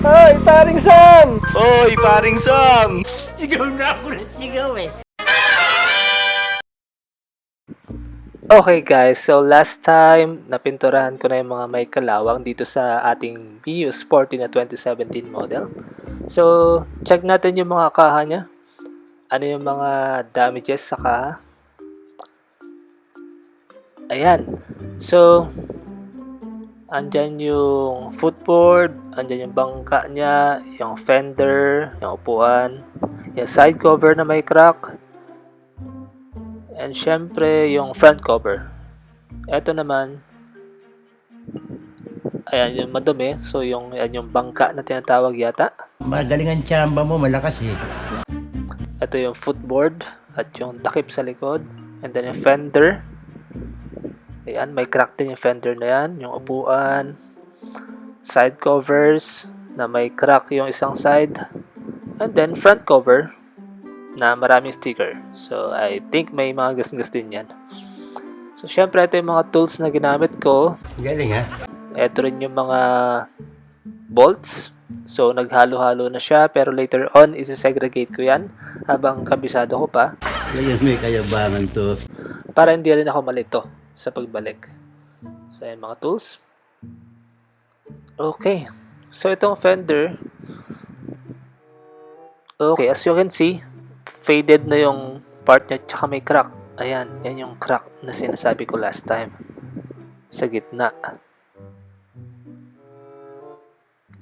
Hoy, paring Sam! Oy, paring Sam! Sigaw na ako ng sigaw eh. Okay guys, so last time napinturahan ko na yung mga may kalawang dito sa ating Mio Sporty na 2017 model. So, check natin yung mga kaha niya. Ano yung mga damages sa kaha. Ayan. So, andyan yung footboard, andyan yung bangka niya, yung fender, yung upuan, yung side cover na may crack, and syempre yung front cover. Ito naman, ayan yung madumi, so yan yung bangka na tinatawag yata. Magaling ang tsamba mo, malakas eh. Ito yung footboard at yung takip sa likod, and then yung fender. Ayan, may crack din yung fender na yan. Yung upuan, side covers na may crack yung isang side, and then front cover na maraming sticker. So, I think may mga gas-gas din yan. So, syempre, ito yung mga tools na ginamit ko. Galing ha? Ito rin yung mga bolts. So, naghalo-halo na siya, pero later on, isi-segregate ko yan habang kabisado ko pa. Ngayon may kayabangan to. Para hindi rin ako malito sa pagbalik. So, ayan mga tools. Okay. So, itong fender. Okay, as you can see, faded na yung part niya, tsaka may crack. Ayan, yan yung crack na sinasabi ko last time. Sa gitna.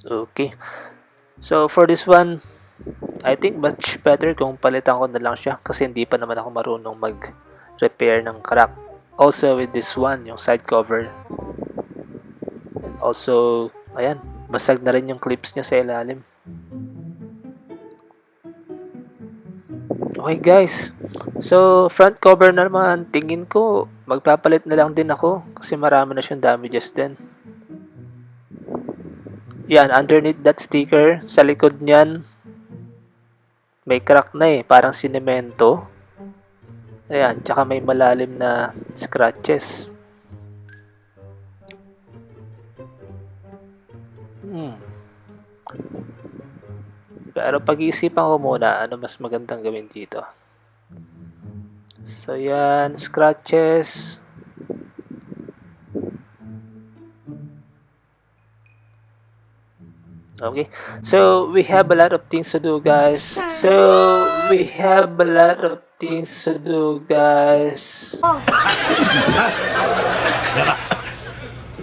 Okay. So, for this one, I think much better kung palitan ko na lang siya kasi hindi pa naman ako marunong mag-repair ng crack. Also, with this one, yung side cover. And also, ayan, basag na rin yung clips niya sa ilalim. Okay guys, so front cover na naman, tingin ko magpapalit na lang din ako kasi marami na siyang damages din. Yan, underneath that sticker, sa likod niyan, may crack na eh, parang sinemento. Ayan, tsaka may malalim na scratches. Pero pag-iisipan ko muna ano mas magandang gawin dito. So yan, scratches. Okay. So we have a lot of things to do, guys.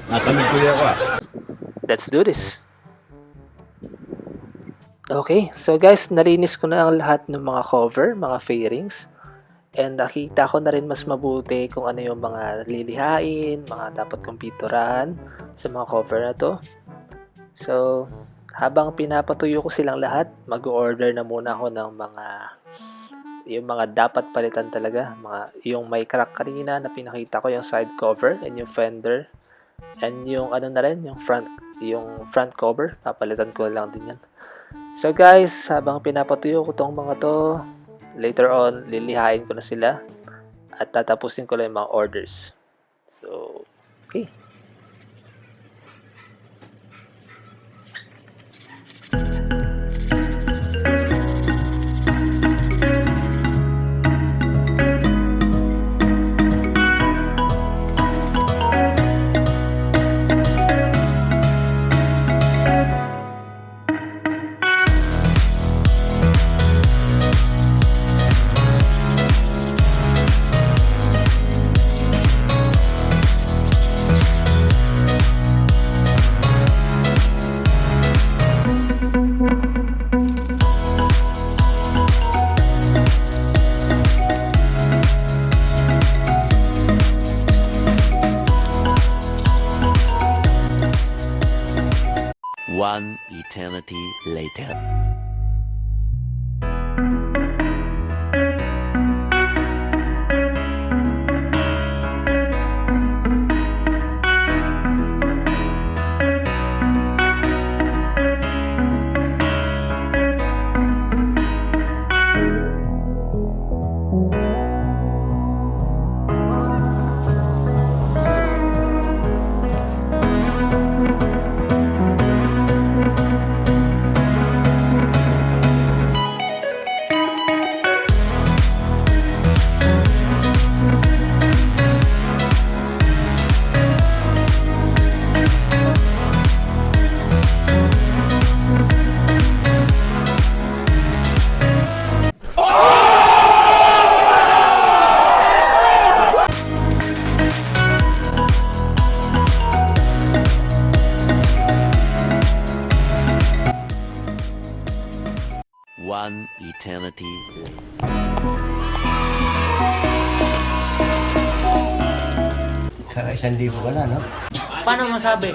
Nasamig ko ako ah. Let's do this. Okay, so guys, nalinis ko na ang lahat ng mga cover, mga fairings. And nakita ko na rin mas mabuti kung ano yung mga lilihain, mga dapat kong piturahan sa mga cover na to. So, habang pinapatuyo ko silang lahat, mag-order na muna ako ng yung mga dapat palitan talaga. Yung may crack kanina na pinakita ko, yung side cover and yung fender. And yung ano na rin, yung front cover, papalitan ko lang din yan. So guys, habang pinapatuyo ko tong mga to, later on, lilihain ko na sila at tatapusin ko lang yung mga orders. So, okay. One eternity later. One eternity. Kaka 1,000 ka na, no? Paano masabi?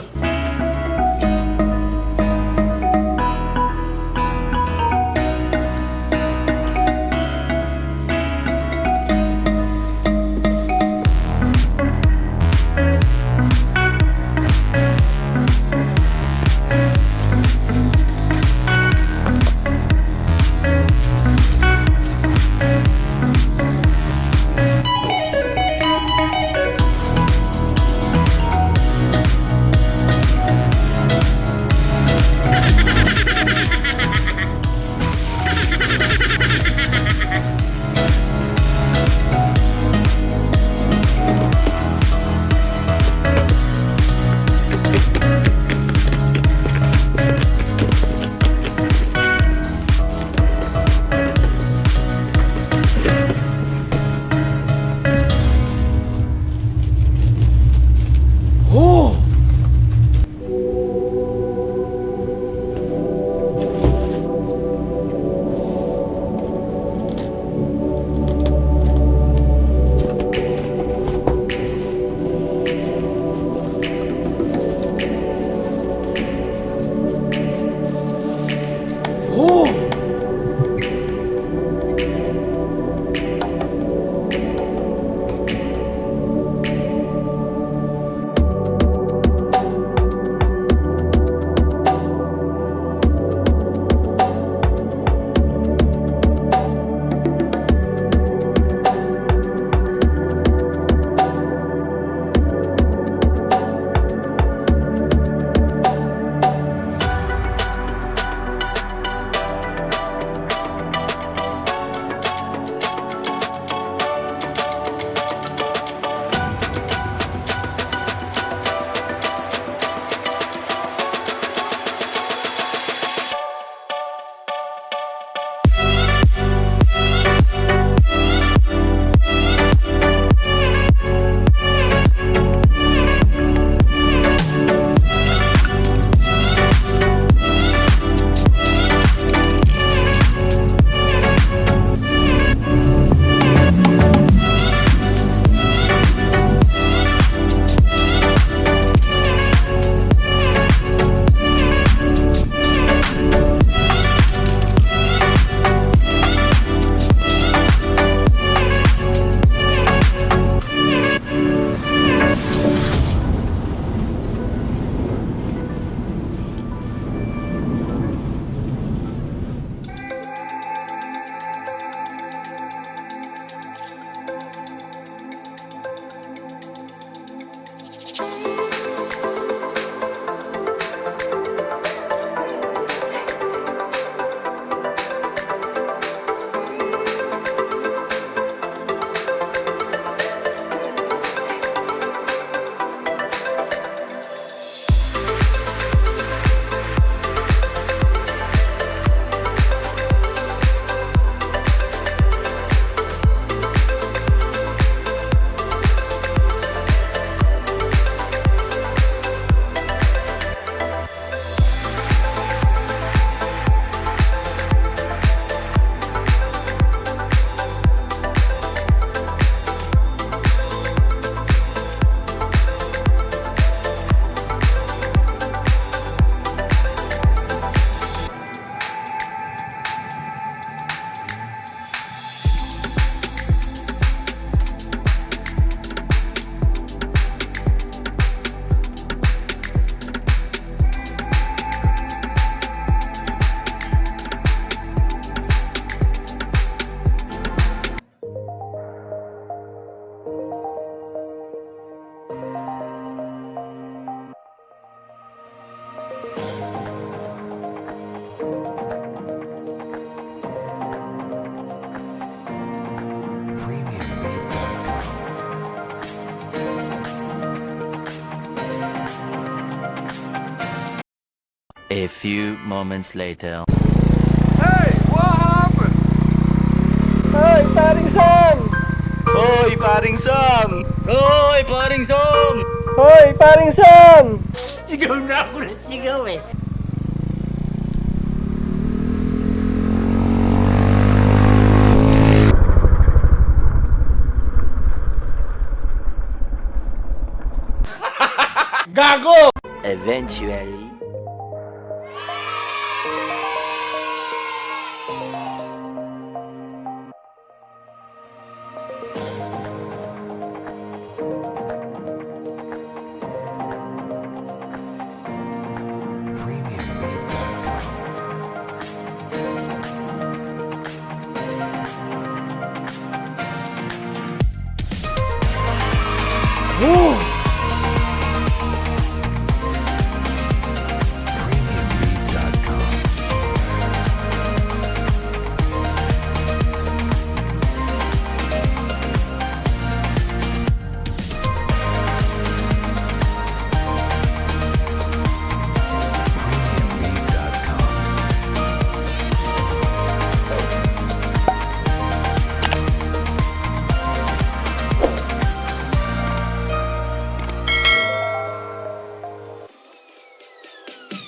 A few moments later. Hey! What happened? Hoy, paring Sam! Hoy, paring Sam! Hoy, paring Som! Hoy, paring Sam! Sigaw na ako ng sigaw eh. gago! Eventually.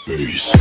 Peace.